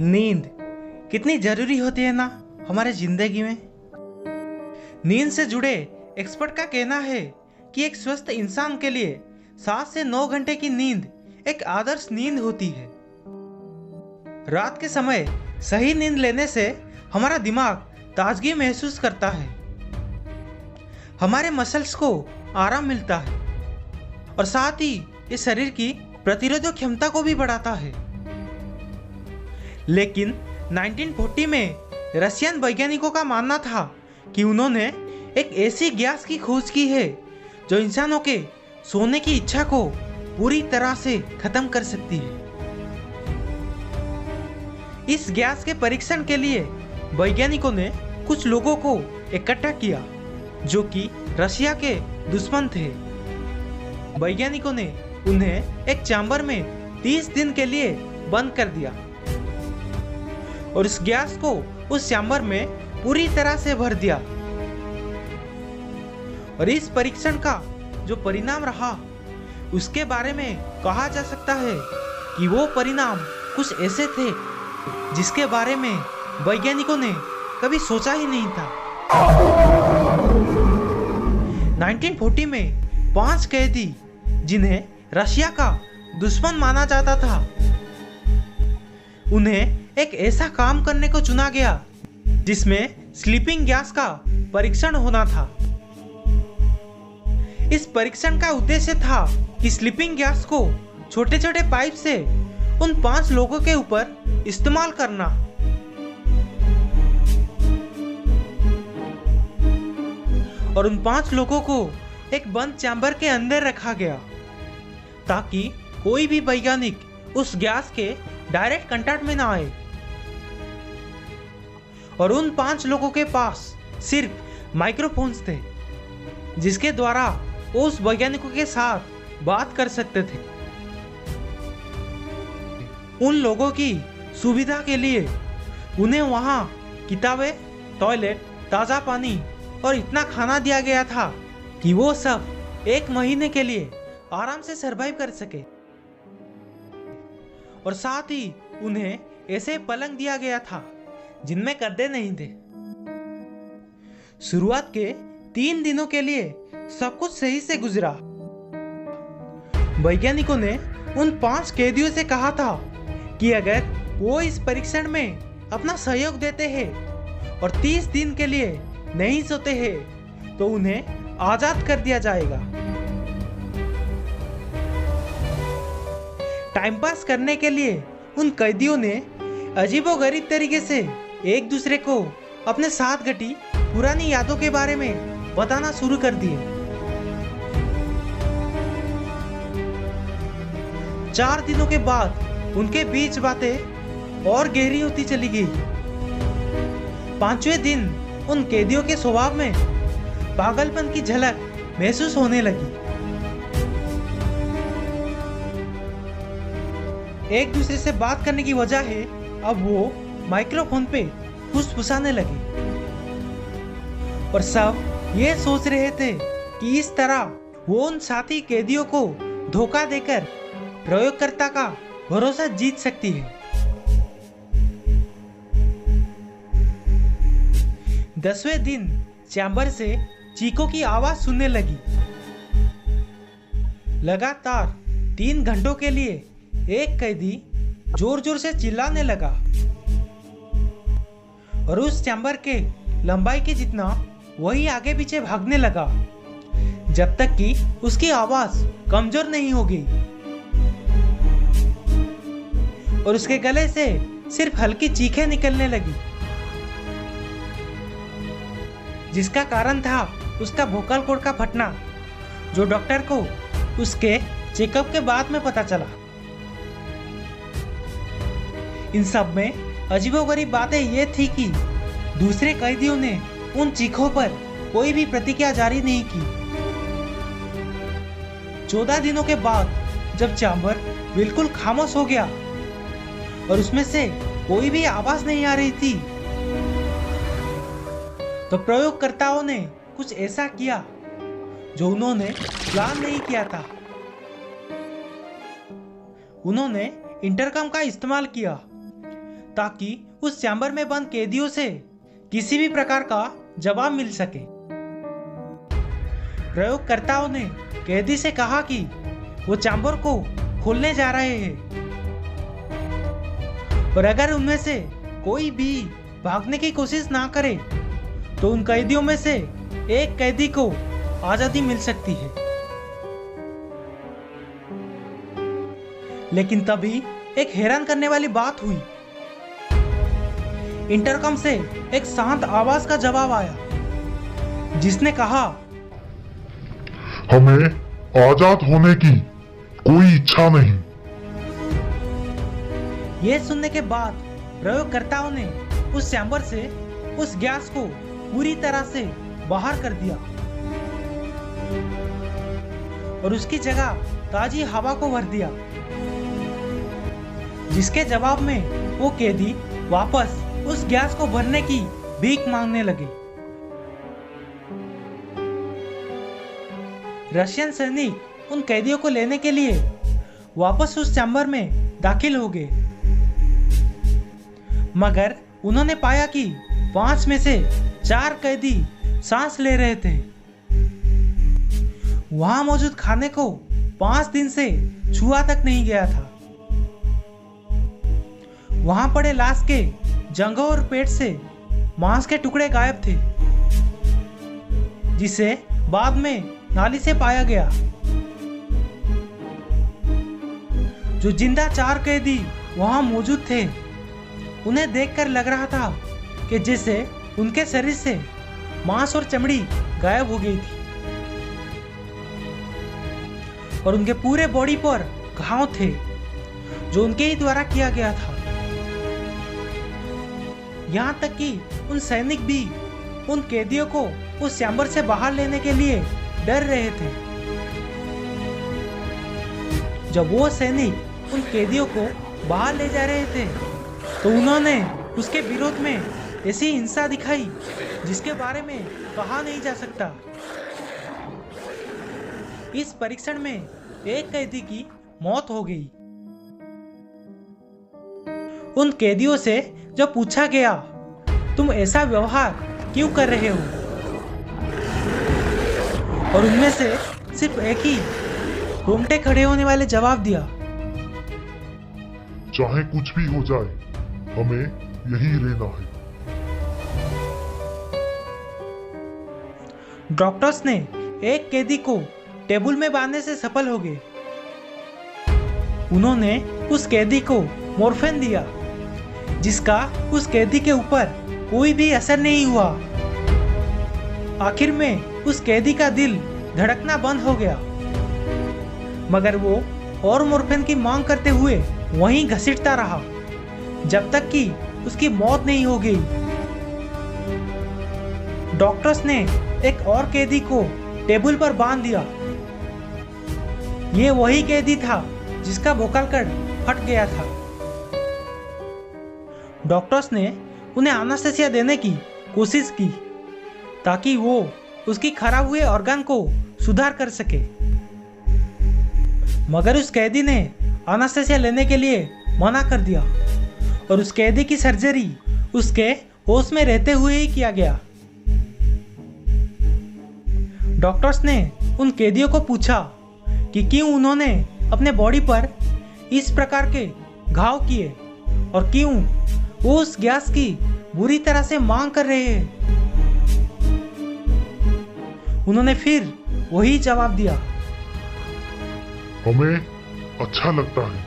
नींद कितनी जरूरी होती है ना हमारे जिंदगी में। नींद से जुड़े एक्सपर्ट का कहना है कि एक स्वस्थ इंसान के लिए 7 से 9 घंटे की नींद एक आदर्श नींद होती है। रात के समय सही नींद लेने से हमारा दिमाग ताजगी महसूस करता है, हमारे मसल्स को आराम मिलता है और साथ ही ये शरीर की प्रतिरोधक क्षमता को भी बढ़ाता है। लेकिन 1940 में रशियन वैज्ञानिकों का मानना था कि उन्होंने एक ऐसी गैस की खोज की है जो इंसानों के सोने की इच्छा को पूरी तरह से खत्म कर सकती है। इस गैस के परीक्षण के लिए वैज्ञानिकों ने कुछ लोगों को इकट्ठा किया जो कि रशिया के दुश्मन थे। वैज्ञानिकों ने उन्हें एक चैम्बर में 30 दिन के लिए बंद कर दिया और इस गैस को उस चैम्बर में पूरी तरह से भर दिया। और इस परीक्षण का जो परिणाम रहा उसके बारे में कहा जा सकता है कि वो परिणाम कुछ ऐसे थे जिसके बारे में वैज्ञानिकों ने कभी सोचा ही नहीं था। 1940 में 5 कैदी जिन्हें रशिया का दुश्मन माना जाता था, उन्हें एक ऐसा काम करने को चुना गया जिसमें स्लीपिंग गैस का परीक्षण होना था। इस परीक्षण का उद्देश्य था कि स्लीपिंग गैस को छोटे छोटे पाइप से उन 5 लोगों के ऊपर इस्तेमाल करना। और उन 5 लोगों को एक बंद चैम्बर के अंदर रखा गया ताकि कोई भी वैज्ञानिक उस गैस के डायरेक्ट कांटेक्ट में ना आए। और उन 5 लोगों के पास सिर्फ माइक्रोफोन्स थे जिसके द्वारा वो उस वैज्ञानिकों के साथ बात कर सकते थे। उन लोगों की सुविधा के लिए उन्हें वहां किताबें, टॉयलेट, ताज़ा पानी और इतना खाना दिया गया था कि वो सब 1 महीने के लिए आराम से सरवाइव कर सके। और साथ ही उन्हें ऐसे पलंग दिया गया था जिनमें गद्दे नहीं थे। शुरुआत के 3 दिनों के लिए सब कुछ सही से गुजरा। वैज्ञानिकों ने उन 5 कैदियों से कहा था कि अगर वो इस परीक्षण में अपना सहयोग देते हैं और 30 दिन के लिए नहीं सोते हैं तो उन्हें आजाद कर दिया जाएगा। टाइम पास करने के लिए उन कैदियों ने अजीबोगरीब तरीके से एक दूसरे को अपने साथ घटी पुरानी यादों के बारे में बताना शुरू कर दिए। 4 दिनों के बाद उनके बीच बातें और गहरी होती चली गई। 5वें दिन उन कैदियों के स्वभाव में पागलपन की झलक महसूस होने लगी। एक दूसरे से बात करने की वजह है अब वो माइक्रोफोन पे फुसफुसाने लगे और सब ये सोच रहे थे कि इस तरह वो उन साथी कैदियों को धोखा देकर प्रयोगकर्ता का भरोसा जीत सकती है। 10वें दिन चैम्बर से चीखों की आवाज सुनने लगी। लगातार 3 घंटों के लिए एक कैदी जोर जोर से चिल्लाने लगा और उस चैम्बर के लंबाई के जितना वही आगे पीछे भागने लगा जब तक कि उसकी आवाज कमजोर नहीं हो गई और उसके गले से सिर्फ हल्की चीखें निकलने लगी, जिसका कारण था उसका वोकल कॉर्ड का फटना, जो डॉक्टर को उसके चेकअप के बाद में पता चला। इन सब में अजीबोगरीब बातें ये थी कि दूसरे कैदियों ने उन चीखों पर कोई भी प्रतिक्रिया जारी नहीं की। 14 दिनों के बाद जब चैम्बर बिल्कुल खामोश हो गया और उसमें से कोई भी आवाज नहीं आ रही थी तो प्रयोगकर्ताओं ने कुछ ऐसा किया जो उन्होंने प्लान नहीं किया था। उन्होंने इंटरकम का इस्तेमाल किया ताकि उस चैम्बर में बंद कैदियों से किसी भी प्रकार का जवाब मिल सके। प्रयोगकर्ताओं ने कैदी से कहा कि वो चैम्बर को खोलने जा रहे हैं और अगर उनमें से कोई भी भागने की कोशिश ना करे तो उन कैदियों में से एक कैदी को आजादी मिल सकती है। लेकिन तभी एक हैरान करने वाली बात हुई। इंटरकम से एक शांत आवाज का जवाब आया जिसने कहा, हमें आजाद होने की कोई इच्छा नहीं। यह सुनने के बाद प्रयोगकर्ताओं ने उस चैम्बर से उस गैस को पूरी तरह से बाहर कर दिया और उसकी जगह ताजी हवा को भर दिया, जिसके जवाब में वो कैदी वापस उस गैस को भरने की भीख मांगने लगे। रशियन सैनिक उन कैदियों को लेने के लिए वापस उस चैम्बर में दाखिल हो गए, मगर उन्होंने पाया कि 5 में से 4 कैदी सांस ले रहे थे। वहां मौजूद खाने को 5 दिन से छुआ तक नहीं गया था। वहां पड़े लाश के जंघों और पेट से मांस के टुकड़े गायब थे, जिसे बाद में नाली से पाया गया। जो जिंदा 4 कैदी वहां मौजूद थे, उन्हें देखकर लग रहा था कि जैसे उनके शरीर से मांस और चमड़ी गायब हो गई थी और उनके पूरे बॉडी पर घाव थे जो उनके ही द्वारा किया गया था। यहाँ तक कि उन सैनिक भी उन कैदियों को उस चैम्बर से बाहर लेने के लिए डर रहे थे। जब वो सैनिक उन कैदियों को बाहर ले जा रहे थे तो उन्होंने उसके विरोध में ऐसी हिंसा दिखाई जिसके बारे में कहा नहीं जा सकता। इस परीक्षण में एक कैदी की मौत हो गई। उन कैदियों से जब पूछा गया, तुम ऐसा व्यवहार क्यों कर रहे हो, और उनमें से सिर्फ एक ही रोंगटे खड़े होने वाले जवाब दिया, चाहे कुछ भी हो जाए, हमें यही रहना है। डॉक्टर्स ने एक कैदी को टेबल में बांधने से सफल हो गए। उन्होंने उस कैदी को मॉर्फिन दिया, जिसका उस कैदी के ऊपर कोई भी असर नहीं हुआ। आखिर में उस कैदी का दिल धड़कना बंद हो गया, मगर वो और मॉर्फिन की मांग करते हुए वहीं घसीटता रहा जब तक कि उसकी मौत नहीं हो गई। डॉक्टर्स ने एक और कैदी को टेबल पर बांध दिया। ये वही कैदी था जिसका वोकल कॉर्ड फट गया था। डॉक्टर्स ने उन्हें एनेस्थीसिया देने की कोशिश की ताकि वो उसकी खराब हुए ऑर्गन को सुधार कर सके, मगर उस कैदी ने एनेस्थीसिया लेने के लिए मना कर दिया और उस कैदी की सर्जरी उसके होश में रहते हुए ही किया गया। डॉक्टर्स ने उन कैदियों को पूछा कि क्यों उन्होंने अपने बॉडी पर इस प्रकार के घाव किए और क्यों वो उस गैस की बुरी तरह से मांग कर रहे हैं। उन्होंने फिर वही जवाब दिया, हमें अच्छा लगता है।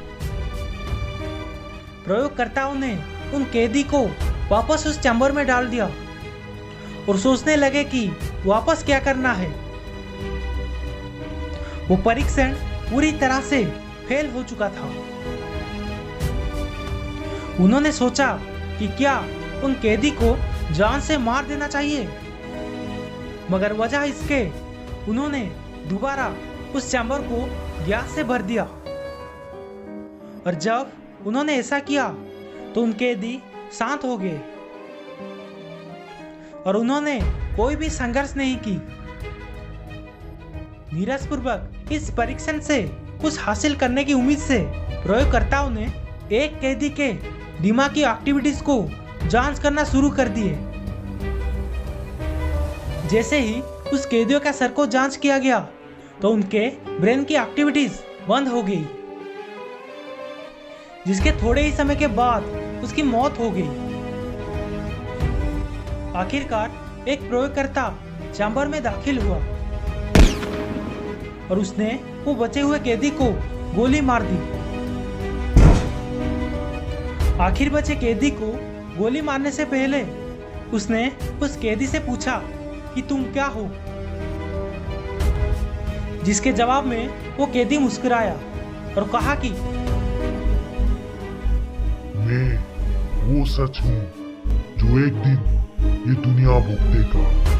प्रयोगकर्ताओं ने उन कैदी को वापस उस चैम्बर में डाल दिया और सोचने लगे कि वापस क्या करना है। वो परीक्षण पूरी तरह से फेल हो चुका था। उन्होंने सोचा कि क्या उन कैदी को जान से मार देना चाहिए, मगर वजह इसके उन्होंने दोबारा उस चैम्बर को गैस से भर दिया और जब उन्होंने ऐसा किया तो उन कैदी शांत हो गए और उन्होंने कोई भी संघर्ष नहीं की। नीरसपूर्वक इस परीक्षण से कुछ हासिल करने की उम्मीद से प्रयोगकर्ताओं ने एक कैदी के दिमाग की एक्टिविटीज को जांच करना शुरू कर दिए। जैसे ही उस कैदियों का सर को जांच किया गया तो उनके ब्रेन की एक्टिविटीज बंद हो गई, जिसके थोड़े ही समय के बाद उसकी मौत हो गई। आखिरकार एक प्रयोगकर्ता चैम्बर में दाखिल हुआ और उसने वो बचे हुए कैदी को गोली मार दी। आखिर बचे कैदी को गोली मारने से पहले उसने उस कैदी से पूछा कि तुम क्या हो, जिसके जवाब में वो कैदी मुस्कुराया और कहा कि मैं वो सच हूँ जो एक दिन ये दुनिया भोगेगा।